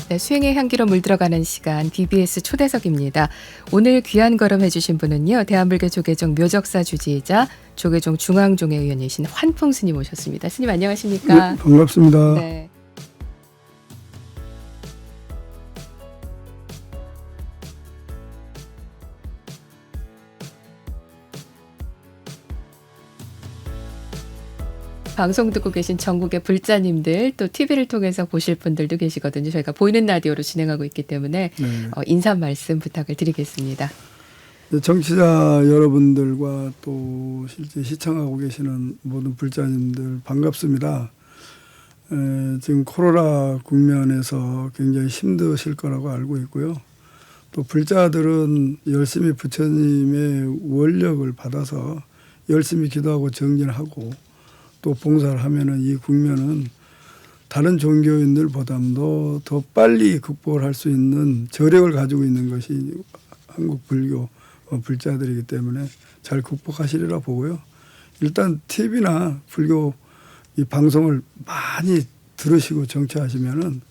네, 수행의 향기로 물들어가는 시간 BBS 초대석입니다. 오늘 귀한 걸음 해주신 분은요. 대한불교 조계종 묘적사 주지이자 조계종 중앙종회 의원이신 환풍 스님 오셨습니다. 스님 안녕하십니까? 네, 반갑습니다. 네. 방송 듣고 계신 전국의 불자님들 또 TV를 통해서 보실 분들도 계시거든요. 저희가 보이는 라디오로 진행하고 있기 때문에 네. 인사 말씀 부탁을 드리겠습니다. 정치자 여러분들과 또 실제 시청하고 계시는 모든 불자님들 반갑습니다. 지금 코로나 국면에서 굉장히 힘드실 거라고 알고 있고요. 또 불자들은 열심히 부처님의 원력을 받아서 열심히 기도하고 정진하고 또 봉사를 하면은 이 국면은 다른 종교인들보다도 더 빨리 극복을 할 수 있는 저력을 가지고 있는 것이 한국 불교 불자들이기 때문에 잘 극복하시리라 보고요. 일단 TV나 불교 이 방송을 많이 들으시고 정치하시면은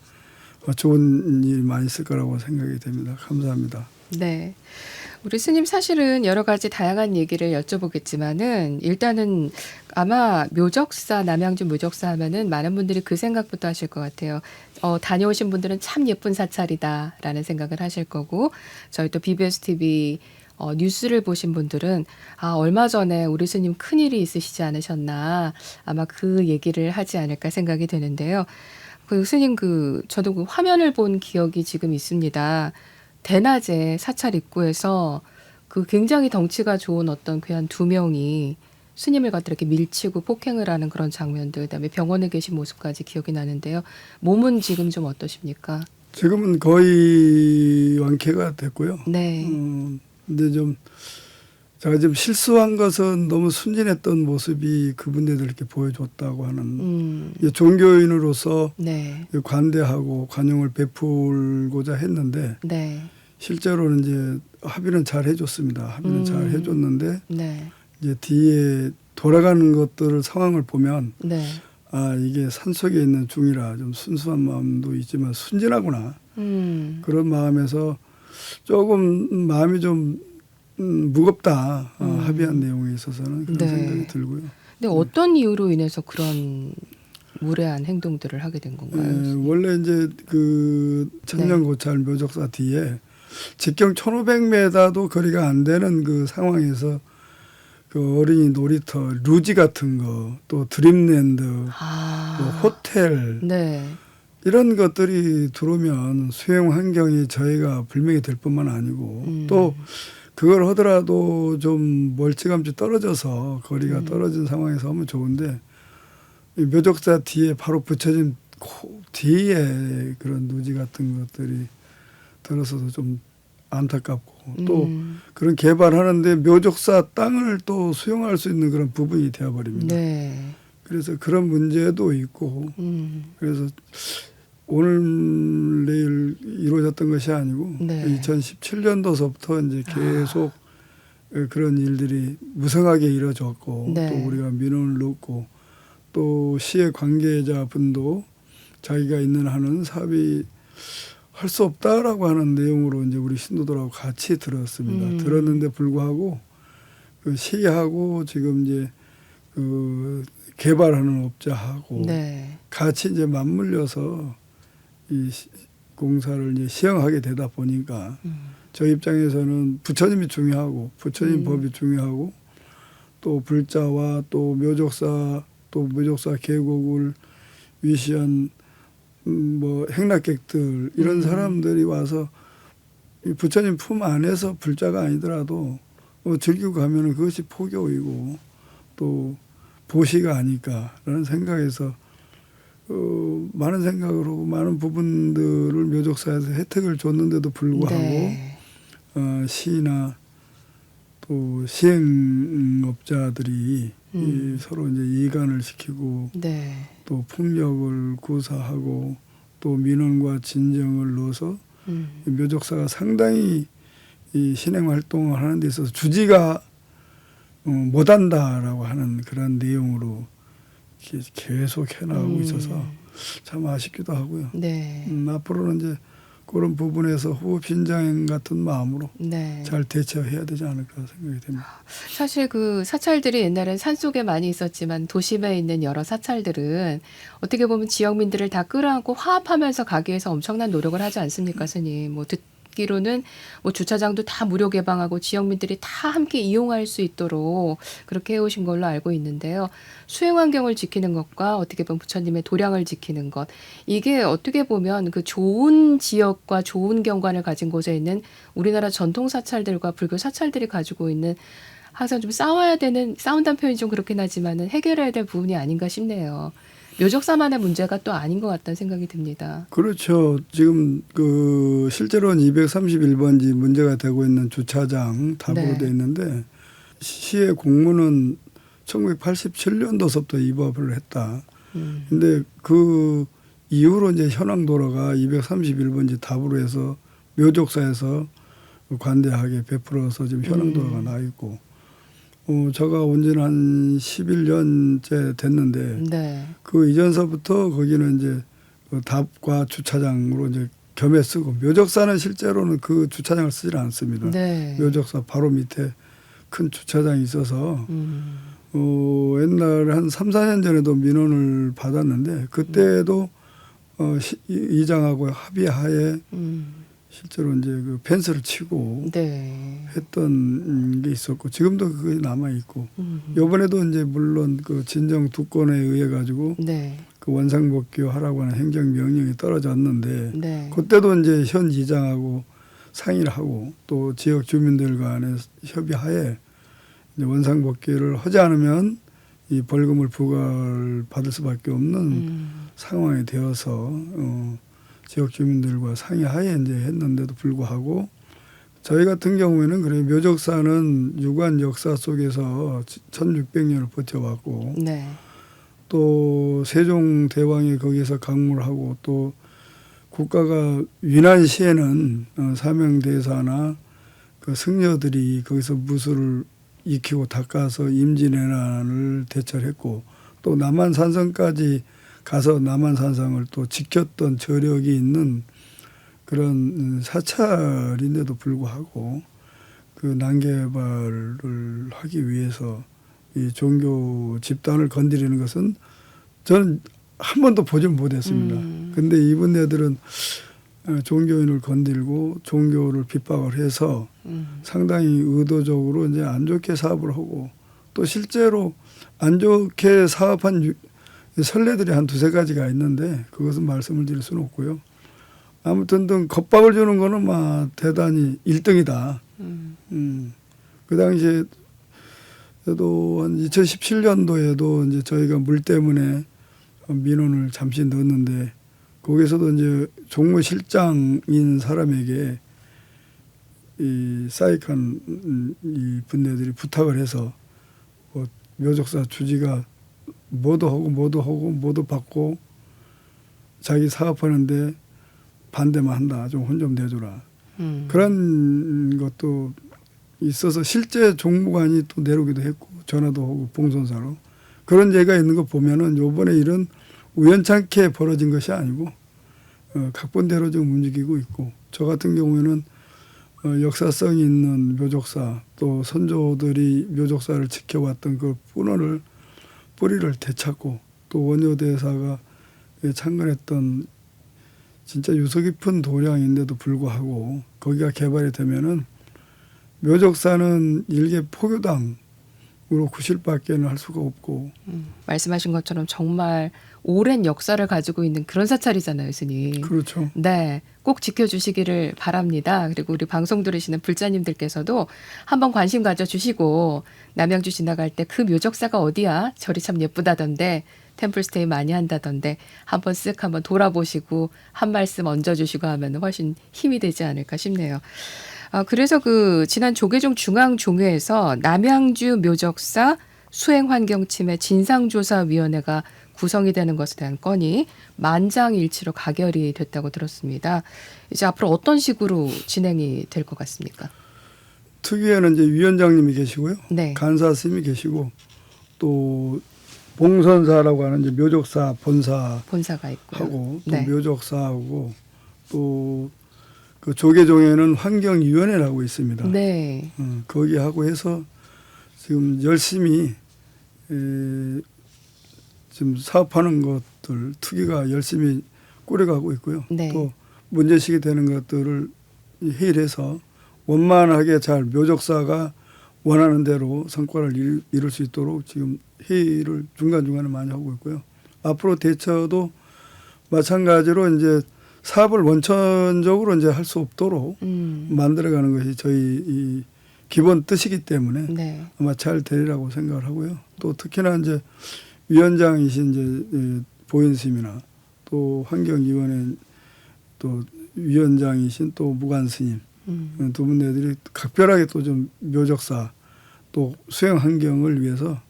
좋은 일 많이 있을 거라고 생각이 됩니다. 감사합니다. 네. 우리 스님 사실은 여러 가지 다양한 얘기를 여쭤보겠지만은 일단은 아마 묘적사, 남양주 묘적사 하면은 많은 분들이 그 생각부터 하실 것 같아요. 다녀오신 분들은 참 예쁜 사찰이다라는 생각을 하실 거고 저희 또 BBS TV 뉴스를 보신 분들은 얼마 전에 우리 스님 큰일이 있으시지 않으셨나 아마 그 얘기를 하지 않을까 생각이 되는데요. 그 스님 저도 그 화면을 본 기억이 지금 있습니다. 대낮에 사찰 입구에서 그 굉장히 덩치가 좋은 어떤 괴한 두 명이 스님을 갖다 이렇게 밀치고 폭행을 하는 그런 장면들, 그다음에 병원에 계신 모습까지 기억이 나는데요. 몸은 지금 좀 어떠십니까? 지금은 거의 완쾌가 됐고요. 네. 근데 좀 제가 지금 실수한 것은 너무 순진했던 모습이 그분들이 이렇게 보여줬다고 하는 종교인으로서 네. 관대하고 관용을 베풀고자 했는데 네. 실제로는 이제 합의는 잘 해줬습니다. 합의는 잘 해줬는데 네. 이제 뒤에 돌아가는 것들을 상황을 보면 네. 이게 산속에 있는 중이라 좀 순수한 마음도 있지만 순진하구나 그런 마음에서 조금 마음이 좀 무겁다. 합의한 내용에 있어서는 그런 네. 생각이 들고요. 근데 어떤 이유로 인해서 그런 무례한 행동들을 하게 된 건가요? 원래 이제 그 천년고찰 묘적사 뒤에 직경 1,500m도 거리가 안 되는 그 상황에서 그 어린이 놀이터, 루지 같은 거, 또 드림랜드, 또 호텔 네. 이런 것들이 들어오면 수용 환경이 저희가 불명이 될 뿐만 아니고 또 그걸 하더라도 좀 멀찌감치 떨어져서 거리가 떨어진 상황에서 하면 좋은데 이 묘적사 뒤에 바로 붙여진 뒤에 그런 누지 같은 것들이 들어서도 좀 안타깝고 또 그런 개발하는데 묘적사 땅을 또 수용할 수 있는 그런 부분이 되어버립니다. 네. 그래서 그런 문제도 있고 그래서 오늘 내일 이루어졌던 것이 아니고 2017년도서부터 이제 계속 그런 일들이 무성하게 이루어졌고 또 우리가 민원을 넣고 또 시의 관계자분도 자기가 있는 한은 사업이 할 수 없다라고 하는 내용으로 이제 우리 신도들하고 같이 들었습니다. 들었는데 불구하고 그 시하고 지금 이제 그 개발하는 업자하고 같이 이제 맞물려서 이 공사를 이제 시행하게 되다 보니까 저희 입장에서는 부처님이 중요하고 부처님 법이 중요하고 또 불자와 또 묘적사 계곡을 위시한 뭐 행락객들 이런 사람들이 와서 이 부처님 품 안에서 불자가 아니더라도 즐기고 가면은 그것이 포교이고 또 보시가 아닐까라는 생각에서 많은 생각을 하고 많은 부분들을 묘적사에서 혜택을 줬는데도 불구하고 시나 또 시행업자들이 서로 이제 이간을 시키고 또 폭력을 구사하고 또 민원과 진정을 넣어서 묘적사가 상당히 이 신행 활동을 하는 데 있어서 주지가 못한다라고 하는 그런 내용으로 계속 해나가고 있어서 참 아쉽기도 하고요. 네. 앞으로는 이제 그런 부분에서 후업신장 같은 마음으로 네. 잘 대처해야 되지 않을까 생각이 됩니다. 사실 그 사찰들이 옛날엔 산속에 많이 있었지만 도심에 있는 여러 사찰들은 어떻게 보면 지역민들을 다 끌어안고 화합하면서 가기 위해서 엄청난 노력을 하지 않습니까, 스님? 뭐 듣기로는 뭐 주차장도 다 무료 개방하고 지역민들이 다 함께 이용할 수 있도록 그렇게 해오신 걸로 알고 있는데요. 수행 환경을 지키는 것과 어떻게 보면 부처님의 도량을 지키는 것, 이게 어떻게 보면 그 좋은 지역과 좋은 경관을 가진 곳에 있는 우리나라 전통 사찰들과 불교 사찰들이 가지고 있는 항상 좀 싸운다는 표현이 좀 그렇긴 하지만은 해결해야 될 부분이 아닌가 싶네요. 묘적사만의 문제가 또 아닌 것 같다는 생각이 듭니다. 그렇죠. 지금 그 실제로는 231번지 문제가 되고 있는 주차장 답으로 네. 되어 있는데 시의 공문은 1987년도서부터 위법을 했다. 근데 그 이후로 이제 현황도로가 231번지 답으로 해서 묘족사에서 관대하게 베풀어서 지금 현황도로가 나 있고 제가 온 지는 한 11년째 됐는데 네. 그 이전서부터 거기는 이제 그 답과 주차장으로 이제 겸해 쓰고 묘적사는 실제로는 그 주차장을 쓰질 않습니다. 네. 묘적사 바로 밑에 큰 주차장이 있어서 옛날에 한 3, 4년 전에도 민원을 받았는데 그때도 이장하고 합의하에 실제로 이제 그 펜스를 치고 네. 했던 게 있었고 지금도 그게 남아 있고 이번에도 이제 물론 그 진정 두 건에 의해 가지고 네. 그 원상복귀 하라고 하는 행정 명령이 떨어졌는데 네. 그때도 이제 현 이장하고 상의를 하고 또 지역 주민들 간에 협의하에 이제 원상복귀를 하지 않으면 이 벌금을 부과를 받을 수밖에 없는 상황이 되어서 지역 주민들과 상의하에 이제 했는데도 불구하고 저희 같은 경우에는 그래 묘적사는 유관 역사 속에서 1600년을 버텨왔고 네. 또 세종 대왕이 거기서 강물하고 또 국가가 위난 시에는 사명대사나 그 승려들이 거기서 무술을 익히고 닦아서 임진왜란을 대처했고 또 남한산성까지 가서 남한산성을 또 지켰던 저력이 있는 그런 사찰인데도 불구하고 그 난개발을 하기 위해서 이 종교 집단을 건드리는 것은 저는 한 번도 보질 못했습니다. 근데 이분네들은 종교인을 건들고 종교를 핍박을 해서 상당히 의도적으로 이제 안 좋게 사업을 하고 또 실제로 안 좋게 사업한 선례들이 한 두세 가지가 있는데 그것은 말씀을 드릴 수는 없고요. 아무튼 등 겁박을 주는 거는 막 대단히 1등이다. 그 당시에 또 한 2017년도에도 이제 저희가 물 때문에 민원을 잠시 넣었는데 거기서도 이제 종무실장인 사람에게 이 사이칸 이 분네들이 부탁을 해서 뭐 묘적사 주지가 뭐도 하고 받고 자기 사업하는데 반대만 한다. 좀 혼 좀 내줘라. 그런 것도 있어서 실제 종무관이 또 내려오기도 했고 전화도 하고 봉선사로 그런 예가 있는 거 보면은 요번에 이런 우연찮게 벌어진 것이 아니고 각본대로 지금 움직이고 있고 저 같은 경우에는 역사성이 있는 묘족사 또 선조들이 묘족사를 지켜왔던 그 뿌리를 되찾고 또 원효대사가 창건했던 진짜 유서 깊은 도량인데도 불구하고 거기가 개발이 되면은 묘적사는 일개 포교당으로 구실밖에는 할 수가 없고 말씀하신 것처럼 정말 오랜 역사를 가지고 있는 그런 사찰이잖아요, 스님. 그렇죠. 네, 꼭 지켜주시기를 바랍니다. 그리고 우리 방송 들으시는 불자님들께서도 한번 관심 가져주시고 남양주 지나갈 때 그 묘적사가 어디야? 절이 참 예쁘다던데 템플스테이 많이 한다던데 한번 쓱 한번 돌아보시고 한 말씀 얹어주시고 하면 훨씬 힘이 되지 않을까 싶네요. 그래서 그 지난 조계종 중앙종회에서 남양주 묘적사 수행환경침해 진상조사위원회가 구성이 되는 것에 대한 건이 만장일치로 가결이 됐다고 들었습니다. 이제 앞으로 어떤 식으로 진행이 될 것 같습니까? 특위에는 이제 위원장님이 계시고요. 네. 간사 스님이 계시고 또 봉선사라고 하는 이제 묘적사 본사하고 본사가 있고요. 또 네. 묘적사하고 또 그 조계종에는 환경위원회라고 있습니다. 네. 거기하고 해서 지금 열심히 지금 사업하는 것들 투기가 열심히 꾸려가고 있고요. 네. 또 문제식이 되는 것들을 회의를 해서 원만하게 잘 묘적사가 원하는 대로 성과를 이룰 수 있도록 지금 회의를 중간중간에 많이 하고 있고요. 앞으로 대처도 마찬가지로 이제 사업을 원천적으로 이제 할 수 없도록 만들어가는 것이 저희 이 기본 뜻이기 때문에 네. 아마 잘 되리라고 생각을 하고요. 또 특히나 이제 위원장이신 이제 보현스님이나 또 환경위원회 또 위원장이신 또 무관 스님 두 분들이 각별하게 또 좀 묘적사 또 수행 환경을 위해서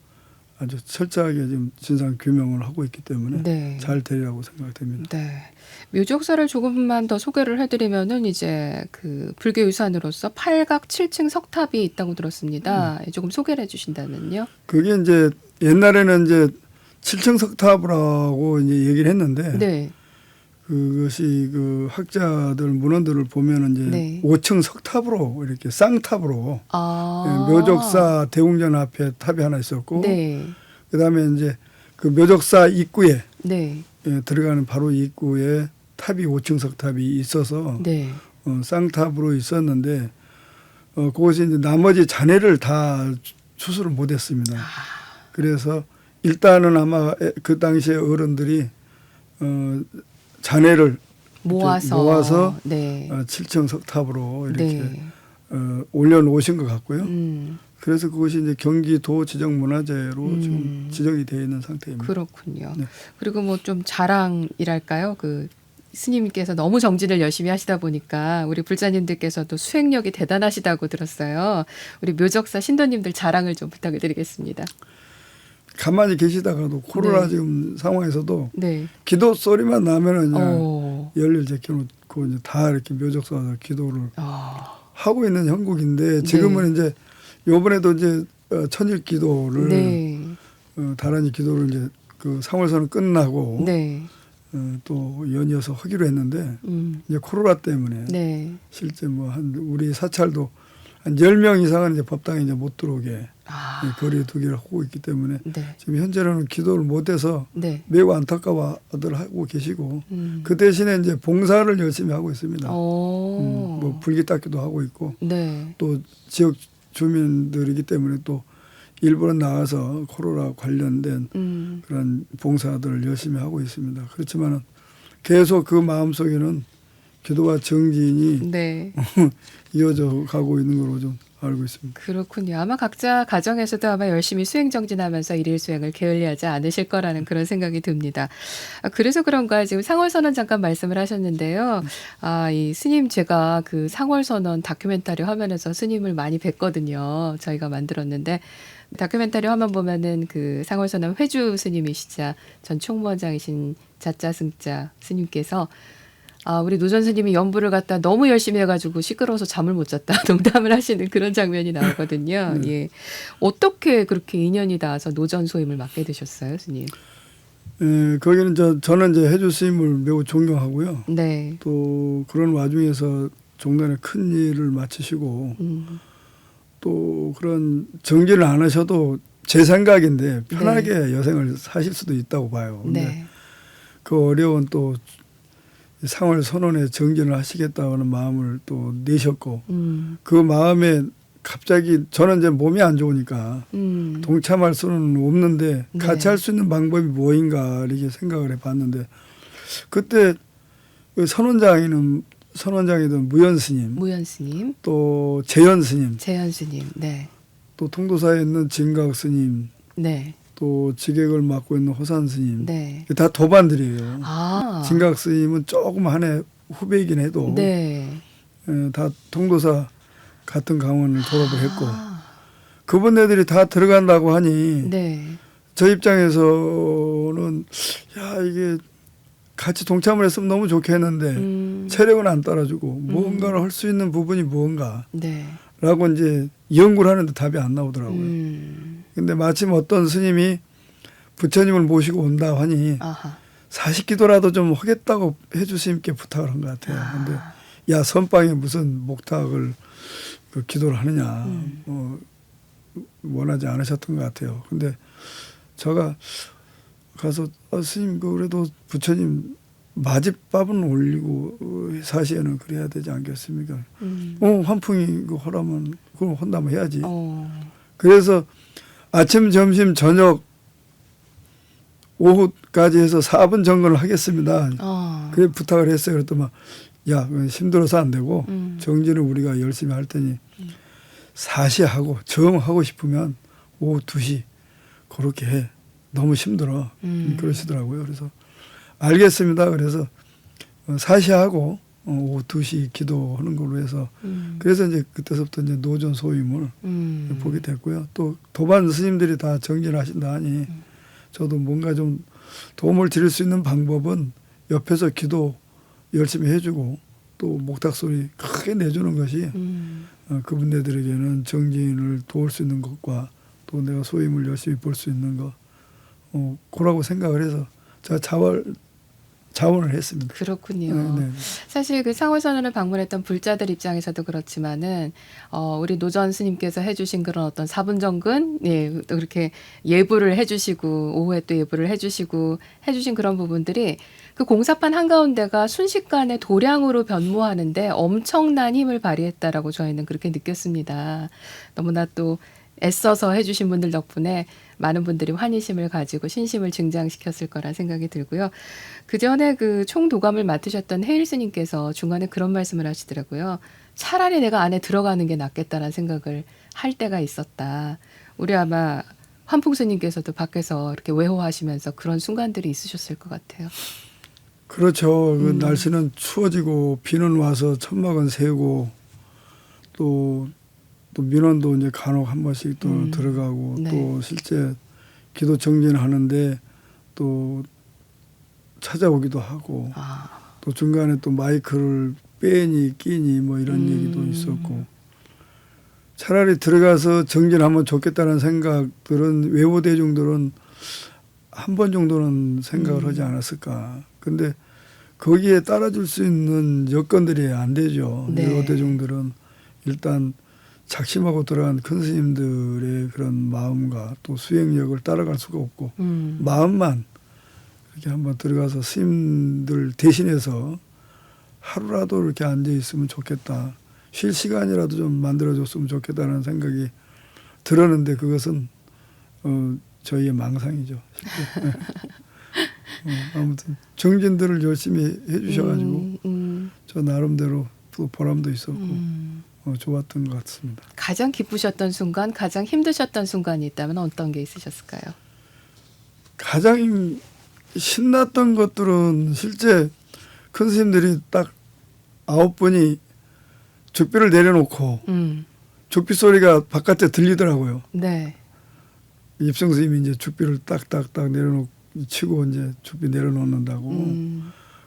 아주 철저하게 지금 진상 규명을 하고 있기 때문에 네. 잘 되리라고 생각됩니다. 네. 묘적사를 조금만 더 소개를 해드리면은 이제 그 불교 유산으로서 팔각 7층 석탑이 있다고 들었습니다. 조금 소개를 해주신다면요. 그게 이제 옛날에는 이제 7층 석탑이라고 이제 얘기를 했는데 네. 그것이 그 학자들 문헌들을 보면은 이제 네. 5층 석탑으로 이렇게 쌍탑으로 아. 묘적사 대웅전 앞에 탑이 하나 있었고 네. 그다음에 이제 그 묘적사 입구에 네. 들어가는 바로 입구에 탑이 5층 석탑이 있어서 네. 쌍탑으로 있었는데 그것이 이제 나머지 잔해를 다 추수를 못했습니다. 그래서 일단은 아마 그 당시에 어른들이 잔해를 모아서 네. 7층 석탑으로 이렇게 네. 올려놓으신 것 같고요. 음. 그래서 그것이 이제 경기도 지정문화재로 지금 지정이 되어 있는 상태입니다. 그렇군요. 네. 그리고 뭐 좀 자랑이랄까요? 그 스님께서 너무 정진을 열심히 하시다 보니까 우리 불자님들께서도 수행력이 대단하시다고 들었어요. 우리 묘적사 신도님들 자랑을 좀 부탁을 드리겠습니다. 가만히 계시다가도 코로나 네. 지금 상황에서도 네. 기도 소리만 나면은 그냥 오. 열일 제껴놓고 이제 다 이렇게 묘적사 와서 기도를 아. 하고 있는 형국인데 지금은 이제 요번에도 이제 천일 기도를 네. 다란이 기도를 이제 그 3월선은 끝나고 네. 또 연이어서 하기로 했는데 음. 이제 코로나 때문에 네. 실제 뭐 한 우리 사찰도 한 10명 이상은 이제 법당에 이제 못 들어오게 아. 거리 두기를 하고 있기 때문에 네. 지금 현재는 기도를 못해서 네. 매우 안타까워들 하고 계시고 음. 그 대신에 이제 봉사를 열심히 하고 있습니다. 오. 뭐 불기 닦기도 하고 있고 네. 또 지역 주민들이기 때문에 또 일부러 나가서 코로나 관련된 그런 봉사들을 열심히 하고 있습니다. 그렇지만은 계속 그 마음속에는 기도와 정진이 네. 이어져 가고 있는 걸로 좀 알고 있습니다. 그렇군요. 아마 각자 가정에서도 아마 열심히 수행 정진하면서 일일 수행을 게을리하지 않으실 거라는 그런 생각이 듭니다. 그래서 그런가 지금 상월선언 잠깐 말씀을 하셨는데요. 이 스님 제가 그 상월선언 다큐멘터리 화면에서 스님을 많이 뵀거든요. 저희가 만들었는데 다큐멘터리 화면 보면은 그 상월선언 회주 스님이시자 전 총무원장이신 자짜승자 스님께서 우리 노전 스님이 연부를 갖다 너무 열심히 해가지고 시끄러워서 잠을 못 잤다 농담을 하시는 그런 장면이 나오거든요. 예. 어떻게 그렇게 인연이 닿아서 노전 소임을 맡게 되셨어요, 스님? 거기는 저는 이제 해주 스님을 매우 존경하고요. 네. 또 그런 와중에서 종단의 큰 일을 마치시고 또 그런 정진을 안 하셔도 제 생각인데 편하게 여생을 사실 수도 있다고 봐요. 근데 네. 그 어려운 또 상월 선언에 정진을 하시겠다는 마음을 또 내셨고 그 마음에 갑자기 저는 이제 몸이 안 좋으니까 동참할 수는 없는데 같이 할 수 있는 방법이 뭐인가 이렇게 생각을 해봤는데 그때 그 선원장이던 무연 스님, 또 재현 스님, 네. 또 통도사에 있는 진각 스님, 네. 또 직액을 맡고 있는 호산 스님, 네. 다 도반들이에요. 아. 진각 스님은 조금 한 해 후배이긴 해도 네. 다 통도사 같은 강원을 졸업을 했고 그분네들이 다 들어간다고 하니 네. 저 입장에서는 야 이게 같이 동참을 했으면 너무 좋겠는데 체력은 안 따라주고 뭔가를 할 수 있는 부분이 뭔가 네. 라고 이제 연구를 하는데 답이 안 나오더라고요. 근데 마침 어떤 스님이 부처님을 모시고 온다 하니 아하. 사식기도라도 좀 하겠다고 해주님께 부탁을 한 것 같아요. 근데 야 선방에 무슨 목탁을 그 기도를 하느냐 원하지 않으셨던 것 같아요. 근데 제가 가서 스님 그래도 부처님 마집밥은 올리고 사시에는 그래야 되지 않겠습니까? 환풍이 그 하라면 그럼 한다면 해야지. 그래서 아침, 점심, 저녁, 오후까지 해서 4분 정근을 하겠습니다. 그래 부탁을 했어요. 그랬더니 야 힘들어서 안 되고 정진을 우리가 열심히 할 테니 사시하고 정하고 싶으면 오후 2시 그렇게 해. 너무 힘들어. 그러시더라고요. 그래서 알겠습니다. 그래서 사시하고 오후 2시 기도하는 걸로 해서 그래서 이제 그때서부터 이제 노전 소임을 보게 됐고요. 또 도반 스님들이 다 정진하신다 하니 저도 뭔가 좀 도움을 드릴 수 있는 방법은 옆에서 기도 열심히 해주고 또 목탁 소리 크게 내주는 것이 그분들에게는 정진을 도울 수 있는 것과 또 내가 소임을 열심히 볼 수 있는 것 그라고 생각을 해서 제가 자원을 했습니다. 그렇군요. 네. 사실 그 상월선언을 방문했던 불자들 입장에서도 그렇지만은 우리 노전 스님께서 해주신 그런 어떤 사분정근, 예, 또 그렇게 예불을 해주시고 오후에 또 예불을 해주시고 해주신 그런 부분들이 그 공사판 한가운데가 순식간에 도량으로 변모하는데 엄청난 힘을 발휘했다라고 저희는 그렇게 느꼈습니다. 너무나 또 애써서 해주신 분들 덕분에 많은 분들이 환희심을 가지고 신심을 증장시켰을 거란 생각이 들고요. 그 전에 그 총도감을 맡으셨던 해일 스님께서 중간에 그런 말씀을 하시더라고요. 차라리 내가 안에 들어가는 게 낫겠다라는 생각을 할 때가 있었다. 우리 아마 환풍 스님께서도 밖에서 이렇게 외호하시면서 그런 순간들이 있으셨을 것 같아요. 그렇죠. 그 날씨는 추워지고 비는 와서 천막은 새고 또 민원도 이제 간혹 한 번씩 또 들어가고 네. 또 실제 기도 정진하는데 또 찾아오기도 하고 또 중간에 또 마이크를 빼니 끼니 뭐 이런 얘기도 있었고 차라리 들어가서 정진하면 좋겠다는 생각들은 외부 대중들은 한 번 정도는 생각을 하지 않았을까. 근데 거기에 따라줄 수 있는 여건들이 안 되죠. 네. 외부 대중들은 일단 작심하고 들어간 큰 스님들의 그런 마음과 또 수행력을 따라갈 수가 없고 마음만 이렇게 한번 들어가서 스님들 대신해서 하루라도 이렇게 앉아 있으면 좋겠다. 쉴 시간이라도 좀 만들어줬으면 좋겠다는 생각이 들었는데 그것은 저희의 망상이죠. 아무튼 정진들을 열심히 해주셔가지고 저 나름대로 또 보람도 있었고 좋았던 것 같습니다. 가장 기쁘셨던 순간, 가장 힘드셨던 순간이 있다면 어떤 게 있으셨을까요? 가장 신났던 것들은 실제 큰 스님들이 딱 9분이 죽비를 내려놓고 죽비 소리가 바깥에 들리더라고요. 네. 입성 스님이 이제 죽비를 딱딱딱 내려놓고 치고 이제 죽비 내려놓는다고.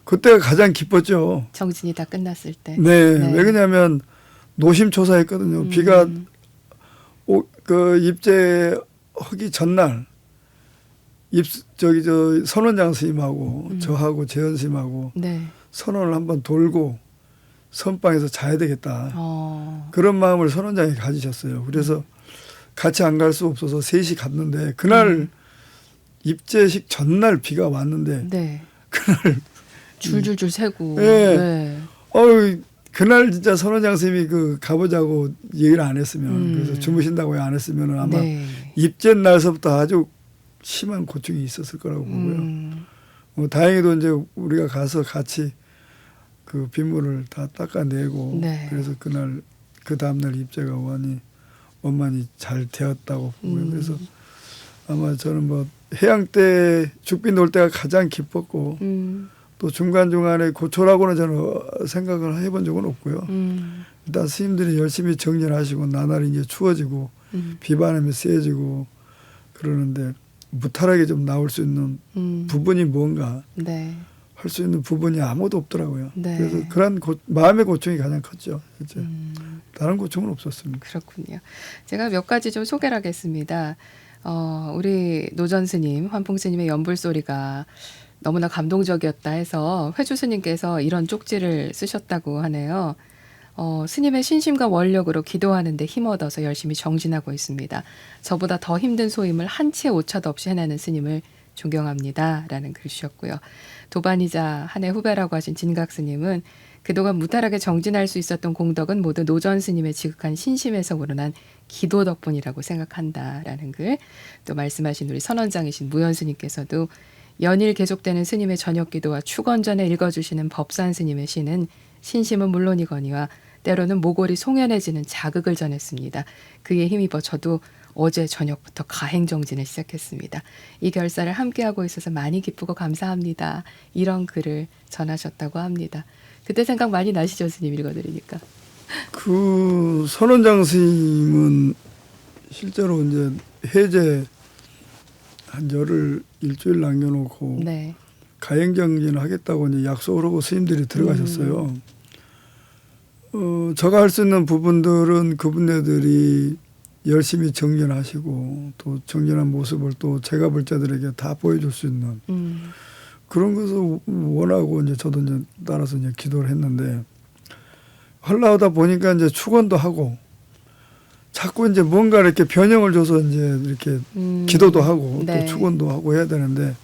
그때가 가장 기뻤죠. 정진이 다 끝났을 때. 네. 네. 왜 그러냐면 노심초사했거든요. 비가 그 입제하기 전날 저 선원장 스님하고 저하고 재현 스님하고 네. 선원을 한번 돌고 선방에서 자야 되겠다. 그런 마음을 선원장이 가지셨어요. 그래서 같이 안 갈 수 없어서 셋이 갔는데 그날 입제식 전날 비가 왔는데 네. 그날 줄줄줄 새고. 네. 네. 그날 진짜 선원장 스님이 그 가보자고 얘기를 안 했으면 그래서 주무신다고 안 했으면 아마 네. 입제 날서부터 아주 심한 고충이 있었을 거라고 보고요. 다행히도 이제 우리가 가서 같이 그 빗물을 다 닦아내고 네. 그래서 그날 그 다음날 입제가 원만히 잘 되었다고 보고요. 그래서 아마 저는 뭐 해양 때 죽비 놀 때가 가장 기뻤고 또 중간중간에 고초라고는 저는 생각을 해본 적은 없고요. 일단 스님들이 열심히 정진하시고 나날이 이제 추워지고 비바람이 세지고 그러는데 무탈하게 좀 나올 수 있는 부분이 뭔가 네. 할 수 있는 부분이 아무도 없더라고요. 네. 그래서 그런 마음의 고충이 가장 컸죠. 실제. 다른 고충은 없었습니다. 그렇군요. 제가 몇 가지 좀 소개를 하겠습니다. 우리 노전 스님, 환풍 스님의 연불 소리가 너무나 감동적이었다 해서 회주 스님께서 이런 쪽지를 쓰셨다고 하네요. 스님의 신심과 원력으로 기도하는데 힘얻어서 열심히 정진하고 있습니다. 저보다 더 힘든 소임을 한치의 오차도 없이 해내는 스님을 존경합니다. 라는 글 주셨고요. 도반이자 한 해 후배라고 하신 진각 스님은 그동안 무탈하게 정진할 수 있었던 공덕은 모두 노전 스님의 지극한 신심에서 우러난 기도 덕분이라고 생각한다라는 글. 또 말씀하신 우리 선원장이신 무연 스님께서도 연일 계속되는 스님의 저녁 기도와 축원전에 읽어주시는 법산 스님의 시는 신심은 물론이거니와 때로는 모골이 송연해지는 자극을 전했습니다. 그에 힘입어 저도 어제 저녁부터 가행정진을 시작했습니다. 이 결사를 함께하고 있어서 많이 기쁘고 감사합니다. 이런 글을 전하셨다고 합니다. 그때 생각 많이 나시죠, 스님 읽어드리니까. 그 선원장 스님은 실제로 이제 해제 한 열흘 일주일 남겨놓고 네. 가행정진을 하겠다고 이제 약속을 하고 스님들이 들어가셨어요. 제가 할 수 있는 부분들은 그분들이 열심히 정진하시고 또 정진한 모습을 또 제가 불자들에게 다 보여줄 수 있는 그런 것을 원하고 이제 저도 이제 따라서 이제 기도를 했는데 하려다 보니까 이제 축원도 하고 자꾸 이제 뭔가 이렇게 변형을 줘서 이제 이렇게 기도도 하고 네. 또 축원도 하고 해야 되는데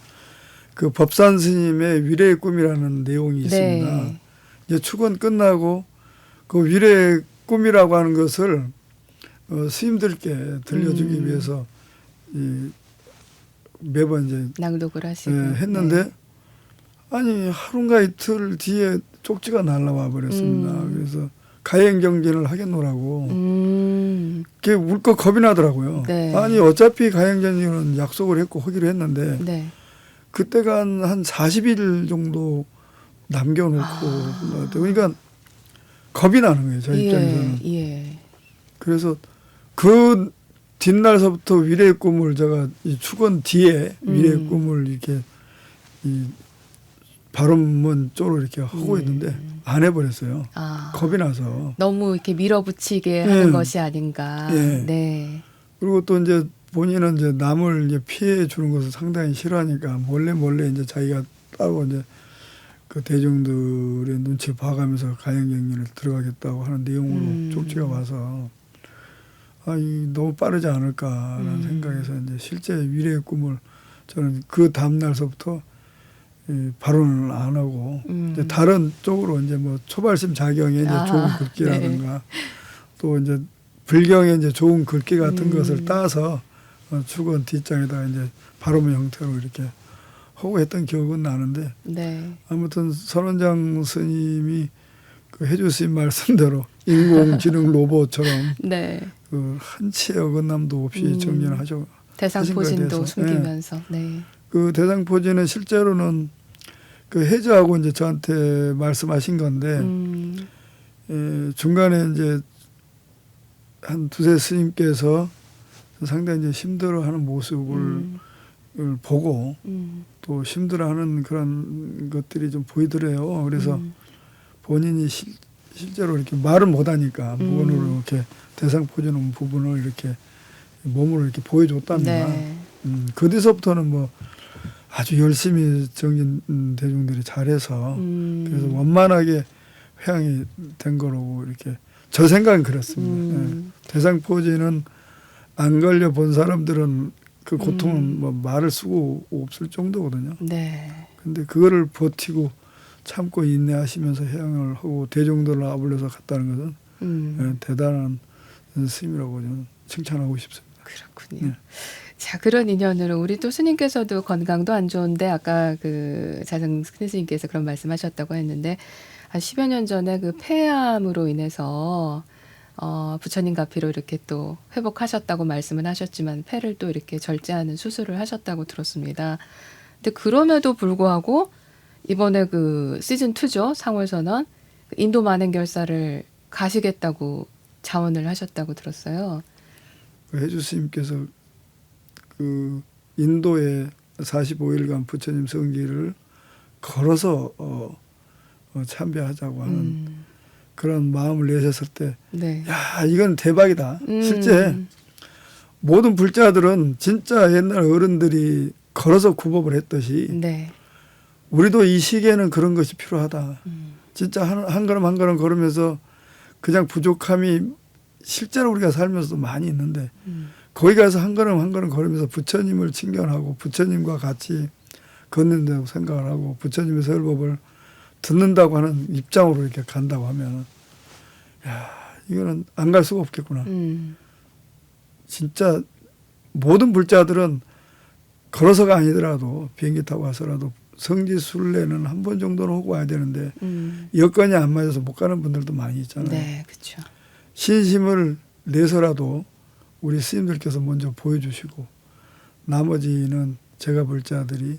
그 법산 스님의 위례의 꿈이라는 내용이 있습니다. 네. 이제 축원 끝나고 그 위례의 꿈이라고 하는 것을 스님들께 들려주기 위해서 매번 이제 낭독을 하시고 했는데 네. 아니 하루인가 이틀 뒤에 쪽지가 날라와 버렸습니다. 그래서 가행정진을 하겠노라고 그게 울컥 겁이 나더라고요. 네. 아니 어차피 가행정진은 약속을 했고 하기로 했는데 네. 그때가 한 40일 정도 남겨놓고 그러니까 겁이 나는 거예요. 저희 입장에서는. 예. 그래서 그 뒷날서부터 위례의 꿈을 제가 이 축원 뒤에 위례의 꿈을 이렇게 이 발음문 쪽으로 이렇게 하고 있는데 안 해버렸어요. 겁이 나서. 너무 이렇게 밀어붙이게 하는 것이 아닌가. 예. 네. 그리고 또 이제 본인은 이제 남을 이제 피해 주는 것을 상당히 싫어하니까 몰래 이제 자기가 따로 이제 그 대중들의 눈치 봐가면서 가행정진을 들어가겠다고 하는 내용으로 쪽지가 와서 너무 빠르지 않을까라는 생각에서 이제 실제 위례의 꿈을 저는 그 다음 날서부터 발언을 안 하고 이제 다른 쪽으로 이제 뭐 초발심 자경에 이제 좋은 글귀라든가 네. 또 이제 불경에 이제 좋은 글귀 같은 것을 따서 축원 뒷장에다가 이제 발언 형태로 이렇게 하고 했던 기억은 나는데 네. 아무튼 선원장 스님이 그 해주신 말씀대로 인공지능 로봇처럼 네. 그 한치의 어긋남도 없이 정진을 하신 대상포진도 거에 대해서. 숨기면서. 네. 그 대상포진은 실제로는 그 해제하고 이제 저한테 말씀하신 건데 중간에 이제 한 두세 스님께서 상당히 이제 힘들어하는 모습을 보고 또 힘들어하는 그런 것들이 좀 보이더래요. 그래서 본인이 실제로 이렇게 말을 못하니까 무언으로 이렇게 대상포진 부분을 이렇게 몸으로 이렇게 보여줬답니다. 네. 그 뒤서부터는 뭐 아주 열심히 정진 대중들이 잘해서 그래서 원만하게 회양이 된 거로 이렇게 저 생각은 그렇습니다. 네. 대상포진은 안 걸려 본 사람들은 그 고통은 뭐 말을 쓰고 없을 정도거든요. 네. 근데 그거를 버티고 참고 인내하시면서 회양을 하고 대중들을 아울러서 갔다는 것은 대단한 스님이라고 저는 칭찬하고 싶습니다. 그렇군요. 네. 자, 그런 인연으로 우리 또 스님께서도 건강도 안 좋은데 아까 그 자승 스님께서 그런 말씀하셨다고 했는데 한 10여 년 전에 그 폐암으로 인해서 부처님 가피로 이렇게 또 회복하셨다고 말씀은 하셨지만 폐를 또 이렇게 절제하는 수술을 하셨다고 들었습니다. 근데 그럼에도 불구하고 이번에 그 시즌 2죠. 상월선언 인도 만행결사를 가시겠다고 자원을 하셨다고 들었어요. 그 해주 스님께서 그 인도에 45일간 부처님 성지를 걸어서 참배하자고 하는 그런 마음을 내셨을 때, 네. 야 이건 대박이다. 실제 모든 불자들은 진짜 옛날 어른들이 걸어서 구법을 했듯이 네. 우리도 이 시기에는 그런 것이 필요하다. 음. 진짜 한 걸음 한 걸음 걸으면서 그냥 부족함이 실제로 우리가 살면서도 많이 있는데 거기 가서 한 걸음 한 걸음 걸으면서 부처님을 칭견하고 부처님과 같이 걷는다고 생각을 하고 부처님의 설법을 듣는다고 하는 입장으로 이렇게 간다고 하면 야 이거는 안 갈 수가 없겠구나. 진짜 모든 불자들은 걸어서가 아니더라도 비행기 타고 와서라도 성지순례는 한 번 정도는 하고 와야 되는데 여건이 안 맞아서 못 가는 분들도 많이 있잖아요. 네, 그렇죠. 신심을 내서라도 우리 스님들께서 먼저 보여주시고 나머지는 제가 불자들이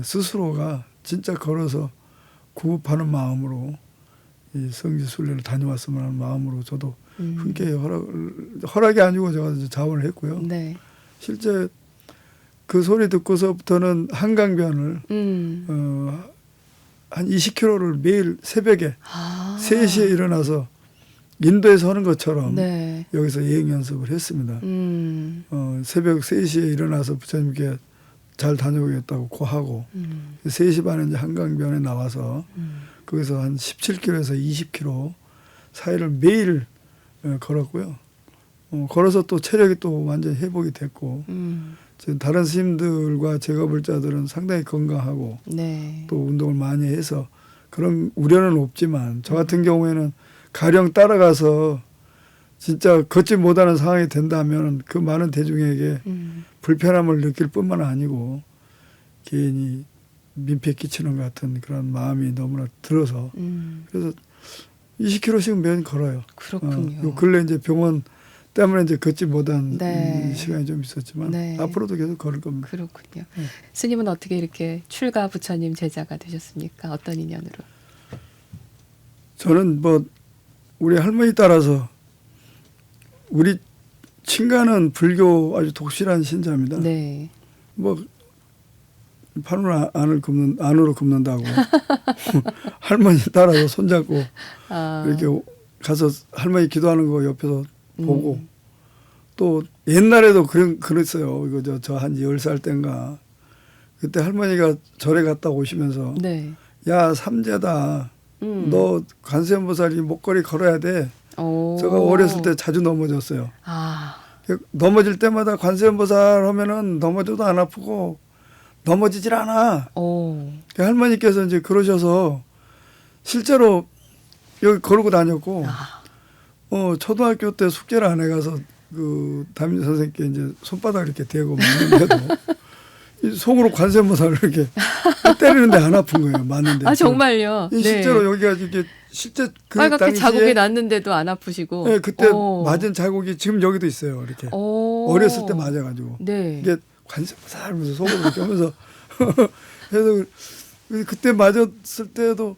스스로가 진짜 걸어서 구급하는 마음으로 이 성지순례를 다녀왔으면 하는 마음으로 저도 흔쾌히 허락이 아니고 제가 이제 자원을 했고요. 네. 실제 그 소리 듣고서부터는 한강변을 한 20km를 매일 새벽에 3시에 일어나서 인도에서 하는 것처럼 네. 여기서 예행 연습을 했습니다. 새벽 3시에 일어나서 부처님께 잘 다녀오겠다고 고하고 3시 반에 이제 한강변에 나와서 거기서 한 17km에서 20km 사이를 매일 걸었고요. 걸어서 또 체력이 또 완전히 회복이 됐고 지금 다른 스님들과 제가불자들은 상당히 건강하고 네. 또 운동을 많이 해서 그런 우려는 없지만 저 같은 경우에는 가령 따라가서 진짜 걷지 못하는 상황이 된다면 그 많은 대중에게 불편함을 느낄 뿐만 아니고 괜히 민폐 끼치는 것 같은 그런 마음이 너무나 들어서 그래서 20km씩 매일 걸어요. 그렇군요. 요 근래 이제 병원 때문에 이제 걷지 못한 네. 시간이 좀 있었지만 네. 앞으로도 계속 걸을 겁니다. 그렇군요. 스님은 어떻게 이렇게 출가 부처님 제자가 되셨습니까? 어떤 인연으로? 저는 뭐 우리 할머니 따라서 우리 친가는 불교 아주 독실한 신자입니다. 네. 뭐 판을 안으로 굽는다고 할머니 따라서 손잡고 이렇게 가서 할머니 기도하는 거 옆에서 보고 또 옛날에도 그랬어요. 이거 저 한 10살 때인가 그때 할머니가 절에 갔다 오시면서 네. 야 삼재다. 너 관세음보살이 목걸이 걸어야 돼. 제가 어렸을 때 자주 넘어졌어요. 넘어질 때마다 관세음보살 하면은 넘어져도 안 아프고 넘어지질 않아. 할머니께서 이제 그러셔서 실제로 여기 걸고 다녔고 초등학교 때 숙제를 안 해가서 그 담임 선생님께 이제 손바닥 이렇게 대고 맞는데도 속으로 관세음보살을 이렇게 때리는데 안 아픈 거예요. 맞는데. 아 정말요? 실제로 네. 여기가 이게 실제 그 빨갛게 당시에 자국이 났는데도 안 아프시고. 네, 그때 맞은 자국이 지금 여기도 있어요. 이렇게 어렸을 때 맞아가지고 네. 이게 관세음보살 하면서 속으로 이렇게 하면서 그래서 그때 맞았을 때도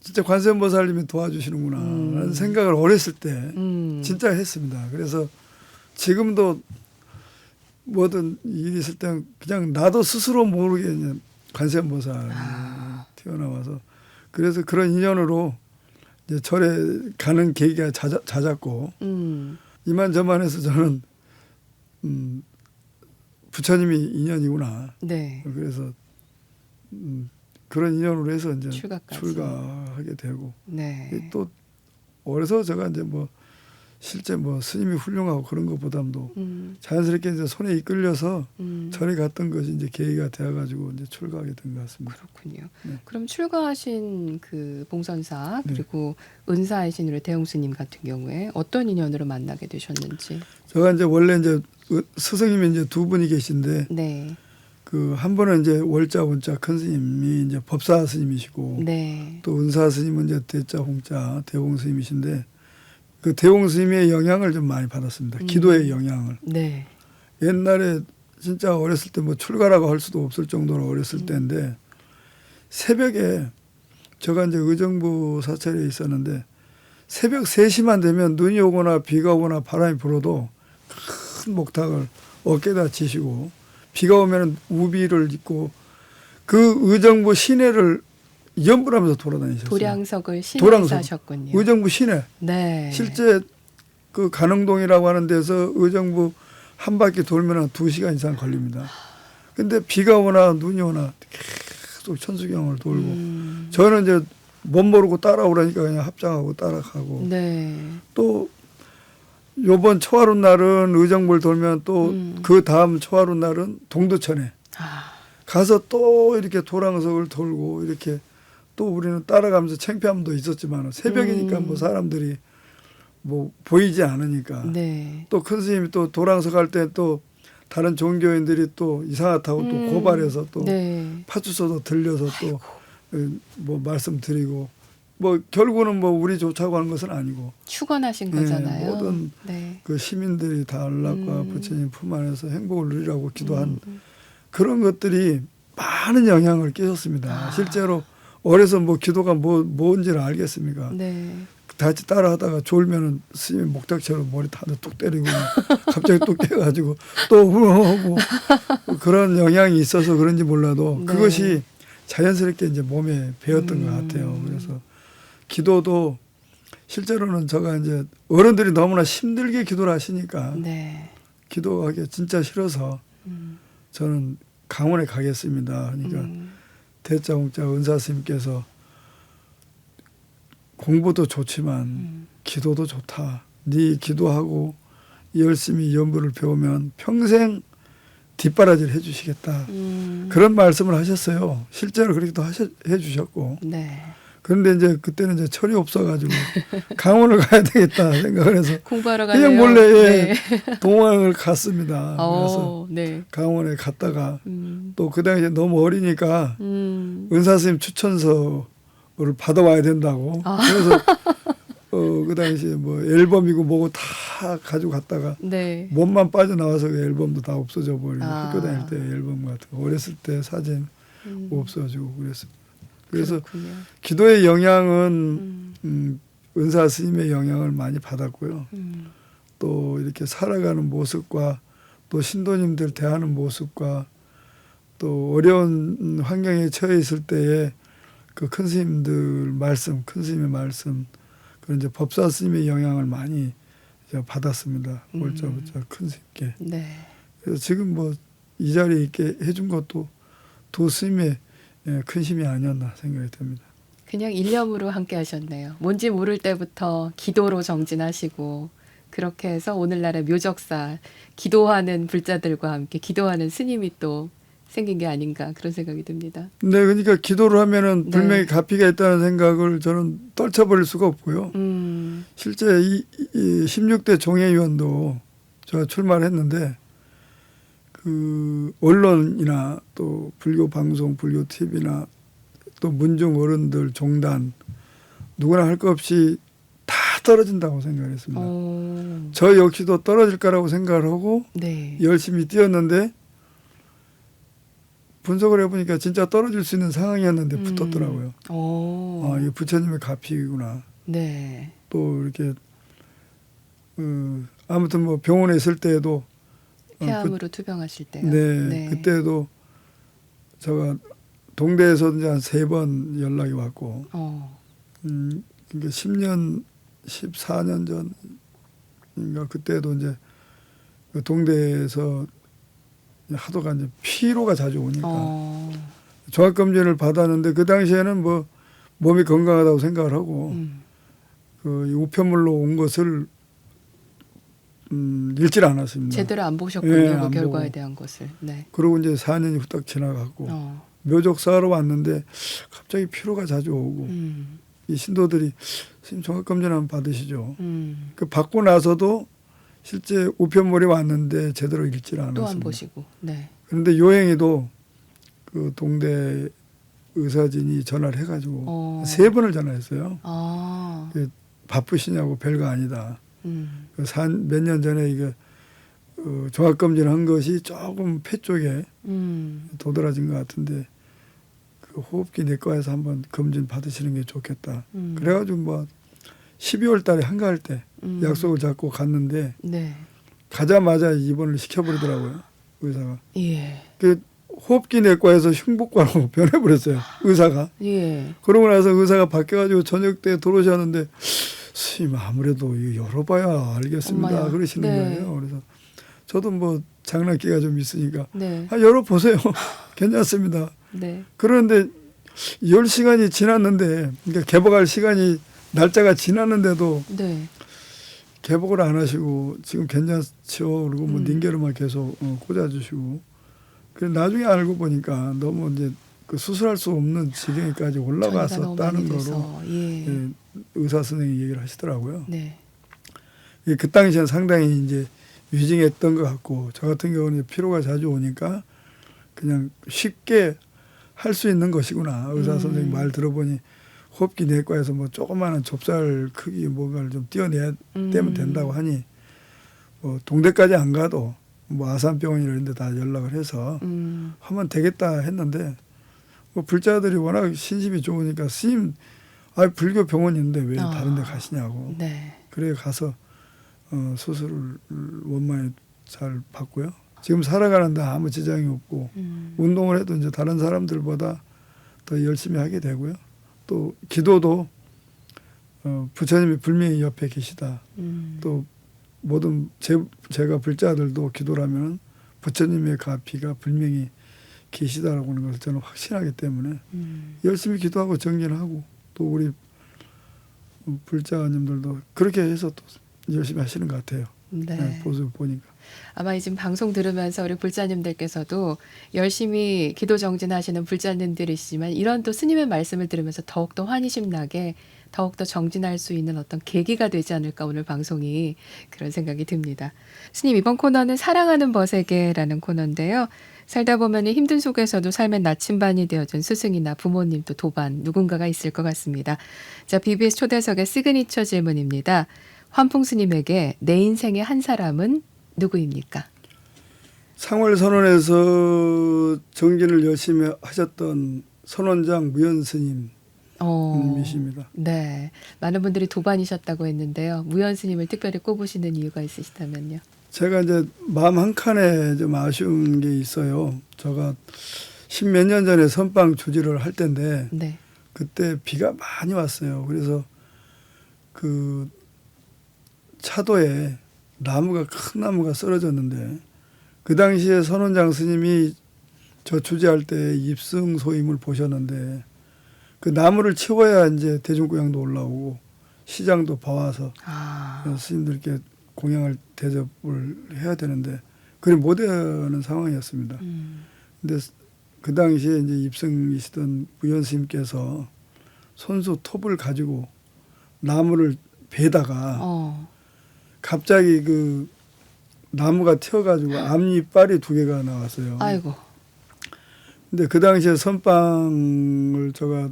진짜 관세음보살님이 도와주시는구나 라는 생각을 어렸을 때 진짜 했습니다. 그래서 지금도 뭐든 일이 있을 때 그냥 나도 스스로 모르게 이제 관세음보살 튀어나와서 그래서 그런 인연으로 이제 절에 가는 계기가 잦았고 이만저만 해서 저는 부처님이 인연이구나. 네. 그래서 그런 인연으로 해서 이제 출가까지. 출가하게 되고 네. 또 어려서 제가 이제 뭐 실제 뭐 스님이 훌륭하고 그런 것보다도 자연스럽게 이제 손에 이끌려서 절에 갔던 것이 이제 계기가 되어가지고 이제 출가하게 된 것 같습니다. 그렇군요. 네. 그럼 출가하신 그 봉선사 그리고 은사이신 우리 대웅스님 같은 경우에 어떤 인연으로 만나게 되셨는지. 제가 이제 원래 이제 스승님이 이제 두 분이 계신데 네. 그 한 분은 이제 월자 원자 큰 스님이 이제 법사 스님이시고 네. 또 은사 스님은 이제 대자 홍자 대홍 스님이신데 그 대홍 스님의 영향을 좀 많이 받았습니다. 기도의 영향을. 네. 옛날에 진짜 어렸을 때 뭐 출가라고 할 수도 없을 정도로 어렸을 때인데 새벽에 제가 이제 의정부 사찰에 있었는데 새벽 3시만 되면 눈이 오거나 비가 오거나 바람이 불어도 큰 목탁을 어깨에다 지시고 비가 오면 우비를 입고 그 의정부 시내를 연불하면서 돌아다니셨어요. 도량석을 시내에서 하셨군요. 의정부 시내. 네. 실제 그 간흥동이라고 하는 데서 의정부 한 바퀴 돌면 한 2시간 이상 걸립니다. 근데 비가 오나 눈이 오나 계속 천수경을 돌고 저는 이제 못 모르고 따라오라니까 그냥 합장하고 따라가고 네. 또 요번 초하루 날은 의정부를 돌면 또 그 다음 초하루 날은 동두천에 아, 가서 또 이렇게 도랑석을 돌고 이렇게 또 우리는 따라가면서 창피함도 있었지만 새벽이니까 뭐 사람들이 뭐 보이지 않으니까 네. 또 큰 스님이 또 도랑석 할 때 또 다른 종교인들이 또 이상하다고 또 고발해서 또 네. 파출소도 들려서 또 뭐 말씀드리고 뭐 결국은 뭐 우리 좋자고 하는 것은 아니고 축원하신 거잖아요. 모든 네. 그 시민들이 다 안락과 부처님 품 안에서 행복을 누리라고 기도한 그런 것들이 많은 영향을 끼쳤습니다. 실제로 어려서 뭐 기도가 뭔지를 알겠습니까? 네. 같이 따라하다가 졸면은 스님 목닥처럼 머리 타도 뚝 때리고 갑자기 뚝 깨가지고 또 울어오고 그런 영향이 있어서 그런지 몰라도 네. 그것이 자연스럽게 이제 몸에 배었던 것 같아요. 그래서 기도도 실제로는 제가 이제 어른들이 너무나 힘들게 기도를 하시니까 네. 기도하기 진짜 싫어서 저는 강원에 가겠습니다. 그러니까 대자공자 은사 스님께서 공부도 좋지만 기도도 좋다. 네 기도하고 열심히 연부를 배우면 평생 뒷바라지를 해주시겠다. 그런 말씀을 하셨어요. 실제로 그렇게도 해주셨고. 네. 그런데 이제 그때는 이제 철이 없어가지고 강원을 가야 되겠다 생각을 해서 공부하러 가네요. 그냥 몰래 네. 동원을 갔습니다. 그래서 네. 강원에 갔다가 또 그 당시에 너무 어리니까 은사 스님 추천서를 받아와야 된다고. 그래서 그 당시에 뭐 앨범이고 뭐고 다 가지고 갔다가 네. 몸만 빠져나와서 그 앨범도 다 없어져 버리고 아. 학교 다닐 때 앨범 같은 거 어렸을 때 사진 없어지고 그랬습니다. 그래서 그렇군요. 기도의 영향은 은사 스님의 영향을 많이 받았고요. 또 이렇게 살아가는 모습과 또 신도님들 대하는 모습과 또 어려운 환경에 처해 있을 때에 그 큰 스님들 말씀, 큰 스님의 말씀, 그런 이제 법사 스님의 영향을 많이 받았습니다. 올자부터 큰 스님께. 네. 그래서 지금 뭐 이 자리에 있게 해준 것도 두 스님의 큰 힘이 아니었나 생각이 듭니다. 그냥 일념으로 함께 하셨네요. 뭔지 모를 때부터 기도로 정진하시고 그렇게 해서 오늘날의 묘적사 기도하는 불자들과 함께 기도하는 스님이 또 생긴 게 아닌가 그런 생각이 듭니다. 네, 그러니까 기도를 하면은 네. 분명히 가피가 있다는 생각을 저는 떨쳐버릴 수가 없고요. 실제 이 16대 종회위원도 제가 출마를 했는데 그 언론이나 또 불교 방송, 불교 TV나 또 문중 어른들 종단 누구나 할 것 없이 다 떨어진다고 생각했습니다. 저 역시도 떨어질 거라고 생각을 하고 네. 열심히 뛰었는데 분석을 해보니까 진짜 떨어질 수 있는 상황이었는데 붙었더라고요. 아, 이게 부처님의 가피구나. 네. 또 이렇게 아무튼 뭐 병원에 있을 때에도 폐암으로 투병하실 때요. 네, 그때도 제가 동대에서 이제 한 3번 연락이 왔고, 그러니까 10년, 14년 전인가 그때도 이제 그 동대에서 하도가 이제 피로가 자주 오니까 종합검진을 받았는데 그 당시에는 뭐 몸이 건강하다고 생각을 하고 그 우편물로 온 것을 읽질 않았습니다. 제대로 안 보셨군요. 네, 그 안 결과에 보고. 대한 것을. 네. 그러고 이제 4년이 후딱 지나갔고 묘적사하러 왔는데 갑자기 피로가 자주 오고 이 신도들이 스님 종합검진 한번 받으시죠. 그 받고 나서도 실제 우편물이 왔는데 제대로 읽질 않았습니다. 또 안 보시고. 네. 그런데 요행이도 그 동대 의사진이 전화를 해가지고 3번을 전화했어요. 바쁘시냐고 별거 아니다. 몇 년 전에 이게 종합검진 한 것이 조금 폐 쪽에 도드라진 것 같은데 그 호흡기 내과에서 한번 검진 받으시는 게 좋겠다. 그래가지고 뭐 12월 달에 한가할 때 약속을 잡고 갔는데 네. 가자마자 입원을 시켜버리더라고요. 의사가. 예. 그 호흡기 내과에서 흉부과로 변해버렸어요. 의사가. 예. 그러고 나서 의사가 바뀌어가지고 저녁 때 들어오셨는데 스님 아무래도 이거 열어봐야 알겠습니다. 엄마야. 그러시는 네. 거예요. 그래서 저도 뭐 장난기가 좀 있으니까 네. 열어보세요. 괜찮습니다. 네. 그런데 10시간이 지났는데 그러니까 개복할 시간이 날짜가 지났는데도 네. 개복을 안 하시고 지금 괜찮죠. 그리고 뭐 닌게르만 계속 꽂아주시고 그 나중에 알고 보니까 너무 이제 그 수술할 수 없는 지경에까지 올라갔었다는 거로 예. 예, 의사 선생님이 얘기를 하시더라고요. 네. 예, 그 당시에는 상당히 이제 위중했던 것 같고 저 같은 경우는 피로가 자주 오니까 그냥 쉽게 할 수 있는 것이구나. 의사 선생님 말 들어보니 호흡기 내과에서 뭐 조그마한 좁쌀 크기 뭔가를 좀 떼어내야 떼면 된다고 하니 뭐 동대까지 안 가도 뭐 아산병원 이런 데 다 연락을 해서 하면 되겠다 했는데 뭐 불자들이 워낙 신심이 좋으니까 스님 불교 병원인데 왜 다른 데 가시냐고. 네. 그래 가서 수술을 원만히 잘 받고요. 지금 살아가는데 아무 지장이 없고 운동을 해도 이제 다른 사람들보다 더 열심히 하게 되고요. 또 기도도 부처님이 분명히 옆에 계시다. 또 모든 제가 불자들도 기도를 하면 부처님의 가피가 분명히 계시다라고 하는 것을 저는 확신하기 때문에 열심히 기도하고 정진하고 또 우리 불자님들도 그렇게 해서 또 열심히 하시는 것 같아요. 네. 모습 보니까. 아마 지금 방송 들으면서 우리 불자님들께서도 열심히 기도 정진하시는 불자님들이시지만 이런 또 스님의 말씀을 들으면서 더욱더 환희심 나게 더욱더 정진할 수 있는 어떤 계기가 되지 않을까 오늘 방송이 그런 생각이 듭니다. 스님 이번 코너는 사랑하는 벗에게라는 코너인데요. 살다 보면 힘든 속에서도 삶의 나침반이 되어준 스승이나 부모님 또 도반 누군가가 있을 것 같습니다. 자, BBS 초대석의 시그니처 질문입니다. 환풍 스님에게 내 인생의 한 사람은 누구입니까? 상월선언에서 정진을 열심히 하셨던 선원장 무연 스님이십니다. 네, 많은 분들이 도반이셨다고 했는데요. 무연 스님을 특별히 꼽으시는 이유가 있으시다면요. 제가 이제 마음 한 칸에 좀 아쉬운 게 있어요. 제가 10몇 년 전에 선방 주지를 할 때인데 네. 그때 비가 많이 왔어요. 그래서 그 차도에 나무가 큰 나무가 쓰러졌는데 그 당시에 선원장 스님이 저 주재할 때 입승 소임을 보셨는데 그 나무를 치워야 이제 대중공양도 올라오고 시장도 봐와서 스님들께 공양을 대접을 해야 되는데 그걸 못하는 상황이었습니다. 근데 그 당시에 이제 입승이시던 무연 스님께서 손수 톱을 가지고 나무를 베다가 갑자기 그 나무가 튀어가지고 앞니빨이 2개가 나왔어요. 아이고. 근데 그 당시에 선빵을 제가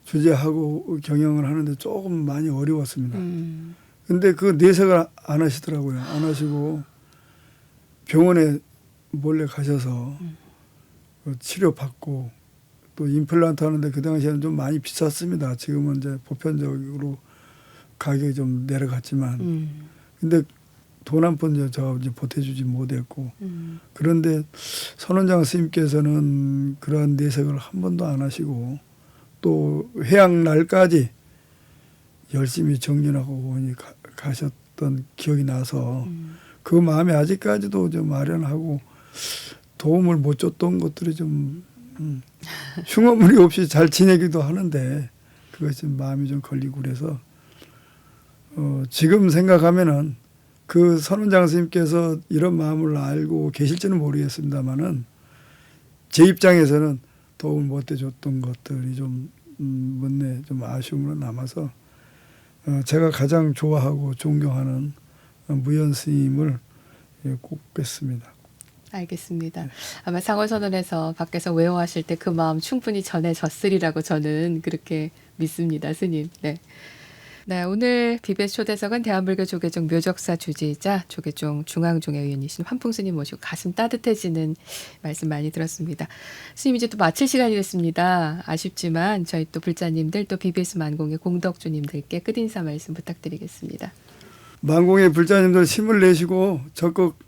주재하고 경영을 하는데 조금 많이 어려웠습니다. 근데 그 내색을 안 하시더라고요. 안 하시고 병원에 몰래 가셔서 치료받고 또 임플란트 하는데 그 당시에는 좀 많이 비쌌습니다. 지금은 이제 보편적으로 가격이 좀 내려갔지만 근데 돈 한 푼 제가 이제 보태주지 못했고 그런데 선원장 스님께서는 그러한 내색을 한 번도 안 하시고 또 회양 날까지 열심히 정진하고 가셨던 기억이 나서 그 마음에 아직까지도 좀 아련하고 도움을 못 줬던 것들이 좀 흉어물이 없이 잘 지내기도 하는데 그것이 마음이 좀 걸리고 그래서 지금 생각하면은 그 선원장 스님께서 이런 마음을 알고 계실지는 모르겠습니다만은 제 입장에서는 도움을 못 해줬던 것들이 좀 못내 좀 아쉬움으로 남아서 제가 가장 좋아하고 존경하는 무연 스님을 꼽겠습니다. 알겠습니다. 아마 상월선언에서 밖에서 외워하실 때 그 마음 충분히 전해졌으리라고 저는 그렇게 믿습니다. 스님. 네. 네, 오늘 BBS 초대석은 대한불교 조계종 묘적사 주지이자 조계종 중앙종회 의원이신 환풍 스님 모시고 가슴 따뜻해지는 말씀 많이 들었습니다. 스님 이제 또 마칠 시간이 됐습니다. 아쉽지만 저희 또 불자님들 또 BBS 만공의 공덕주님들께 끝인사 말씀 부탁드리겠습니다. 만공의 불자님들 힘을 내시고 적극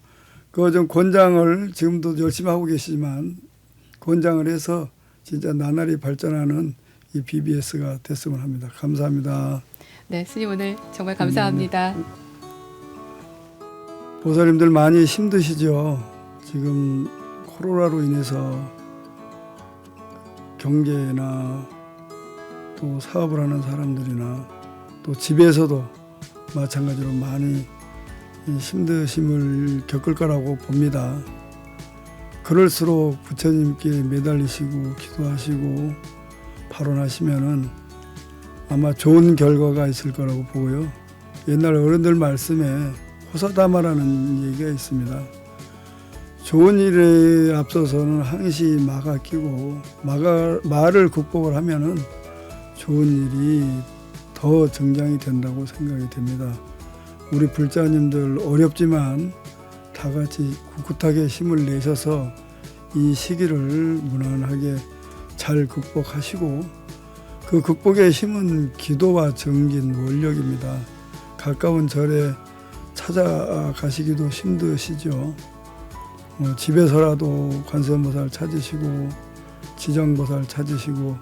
그 좀 권장을 지금도 열심히 하고 계시지만 권장을 해서 진짜 나날이 발전하는 이 BBS가 됐으면 합니다. 감사합니다. 네, 스님 오늘 정말 감사합니다. 보살님들 많이 힘드시죠. 지금 코로나로 인해서 경제나 또 사업을 하는 사람들이나 또 집에서도 마찬가지로 많이 힘드심을 겪을 거라고 봅니다. 그럴수록 부처님께 매달리시고 기도하시고 발언하시면은 아마 좋은 결과가 있을 거라고 보고요. 옛날 어른들 말씀에 호사다마라는 얘기가 있습니다. 좋은 일에 앞서서는 항시 마가 끼고 마를 극복을 하면은 좋은 일이 더 증장이 된다고 생각이 됩니다. 우리 불자님들 어렵지만 다 같이 꿋꿋하게 힘을 내셔서 이 시기를 무난하게 잘 극복하시고 그 극복의 힘은 기도와 정진, 원력입니다. 가까운 절에 찾아가시기도 힘드시죠. 집에서라도 관세음보살 찾으시고 지정보살 찾으시고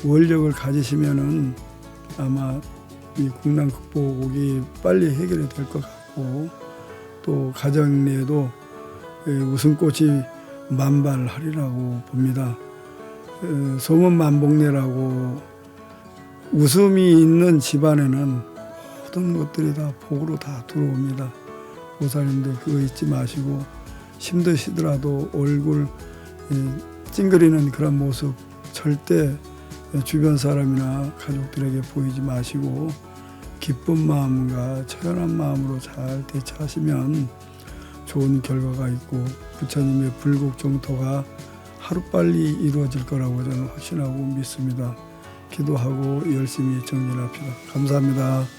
원력을 가지시면은 아마 이 국난 극복이 빨리 해결이 될 것 같고 또 가정 내에도 웃음꽃이 만발하리라고 봅니다. 소문만복내라고 웃음이 있는 집안에는 모든 것들이 다 복으로 다 들어옵니다. 보살님들 그거 잊지 마시고 힘드시더라도 얼굴 찡그리는 그런 모습 절대 주변 사람이나 가족들에게 보이지 마시고 기쁜 마음과 처연한 마음으로 잘 대처하시면 좋은 결과가 있고 부처님의 불국정토가 하루빨리 이루어질 거라고 저는 확신하고 믿습니다. 기도하고 열심히 정진합시다. 감사합니다.